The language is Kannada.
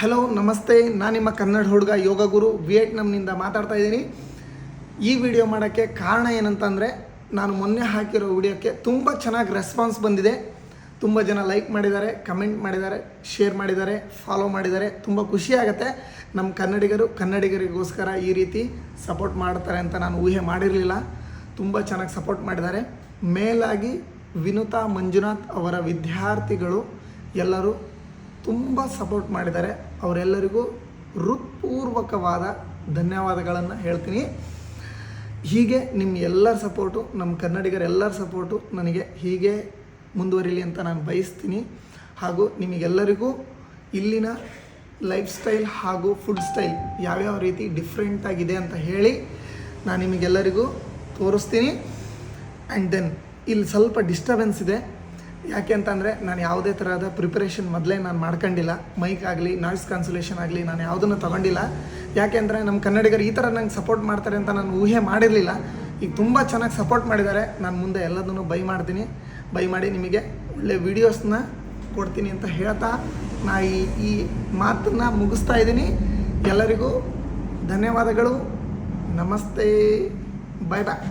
ಹಲೋ ನಮಸ್ತೆ, ನಾನು ನಿಮ್ಮ ಕನ್ನಡ ಹುಡುಗ ಯೋಗ ಗುರು ವಿಯೆಟ್ನಾಂನಿಂದ ಮಾತಾಡ್ತಾ ಇದ್ದೀನಿ. ಈ ವಿಡಿಯೋ ಮಾಡೋಕ್ಕೆ ಕಾರಣ ಏನಂತಂದರೆ, ನಾನು ಮೊನ್ನೆ ಹಾಕಿರೋ ವಿಡಿಯೋಕ್ಕೆ ತುಂಬ ಚೆನ್ನಾಗಿ ರೆಸ್ಪಾನ್ಸ್ ಬಂದಿದೆ. ತುಂಬ ಜನ ಲೈಕ್ ಮಾಡಿದ್ದಾರೆ, ಕಮೆಂಟ್ ಮಾಡಿದ್ದಾರೆ, ಶೇರ್ ಮಾಡಿದ್ದಾರೆ, ಫಾಲೋ ಮಾಡಿದ್ದಾರೆ. ತುಂಬ ಖುಷಿಯಾಗುತ್ತೆ. ನಮ್ಮ ಕನ್ನಡಿಗರಿಗೋಸ್ಕರ ಈ ರೀತಿ ಸಪೋರ್ಟ್ ಮಾಡ್ತಾರೆ ಅಂತ ನಾನು ಊಹೆ ಮಾಡಿರಲಿಲ್ಲ. ತುಂಬ ಚೆನ್ನಾಗಿ ಸಪೋರ್ಟ್ ಮಾಡಿದ್ದಾರೆ. ಮೇಲಾಗಿ ವಿನುತಾ ಮಂಜುನಾಥ್ ಅವರ ವಿದ್ಯಾರ್ಥಿಗಳು ಎಲ್ಲರೂ ತುಂಬ ಸಪೋರ್ಟ್ ಮಾಡಿದ್ದಾರೆ. ಅವರೆಲ್ಲರಿಗೂ ಹೃತ್ಪೂರ್ವಕವಾದ ಧನ್ಯವಾದಗಳನ್ನು ಹೇಳ್ತೀನಿ. ಹೀಗೆ ನಿಮ್ಮ ಎಲ್ಲರ ಸಪೋರ್ಟು, ನಮ್ಮ ಕನ್ನಡಿಗರೆಲ್ಲರ ಸಪೋರ್ಟು ನನಗೆ ಹೀಗೆ ಮುಂದುವರಿಲಿ ಅಂತ ನಾನು ಬಯಸ್ತೀನಿ. ಹಾಗೂ ನಿಮಗೆಲ್ಲರಿಗೂ ಇಲ್ಲಿನ ಲೈಫ್ ಸ್ಟೈಲ್ ಹಾಗೂ ಫುಡ್ ಸ್ಟೈಲ್ ಯಾವ್ಯಾವ ರೀತಿ ಡಿಫ್ರೆಂಟಾಗಿದೆ ಅಂತ ಹೇಳಿ ನಾನು ನಿಮಗೆಲ್ಲರಿಗೂ ತೋರಿಸ್ತೀನಿ. ಆ್ಯಂಡ್ ದೆನ್ ಇಲ್ಲಿ ಸ್ವಲ್ಪ ಡಿಸ್ಟರ್ಬೆನ್ಸ್ ಇದೆ. ಯಾಕೆ ಅಂತಂದರೆ, ನಾನು ಯಾವುದೇ ಥರದ ಪ್ರಿಪರೇಷನ್ ಮೊದಲೇ ನಾನು ಮಾಡ್ಕೊಂಡಿಲ್ಲ. ಮೈಕ್ ಆಗಲಿ, ನಾಯ್ಸ್ ಕ್ಯಾನ್ಸಲೇಷನ್ ಆಗಲಿ, ನಾನು ಯಾವುದನ್ನು ತೊಗೊಂಡಿಲ್ಲ. ಯಾಕೆ ಅಂದರೆ, ನಮ್ಮ ಕನ್ನಡಿಗರು ಈ ಥರ ನಂಗೆ ಸಪೋರ್ಟ್ ಮಾಡ್ತಾರೆ ಅಂತ ನಾನು ಊಹೆ ಮಾಡಿರಲಿಲ್ಲ. ಈಗ ತುಂಬ ಚೆನ್ನಾಗಿ ಸಪೋರ್ಟ್ ಮಾಡಿದ್ದಾರೆ. ನಾನು ಮುಂದೆ ಎಲ್ಲದನ್ನು ಬೈ ಮಾಡ್ತೀನಿ. ಬೈ ಮಾಡಿ ನಿಮಗೆ ಒಳ್ಳೆ ವೀಡಿಯೋಸ್ನ ಕೊಡ್ತೀನಿ ಅಂತ ಹೇಳ್ತಾ ನಾ ಈ ಮಾತನ್ನು ಮುಗಿಸ್ತಾ ಇದ್ದೀನಿ. ಎಲ್ಲರಿಗೂ ಧನ್ಯವಾದಗಳು. ನಮಸ್ತೆ, ಬಾಯ್ ಬಾಯ್.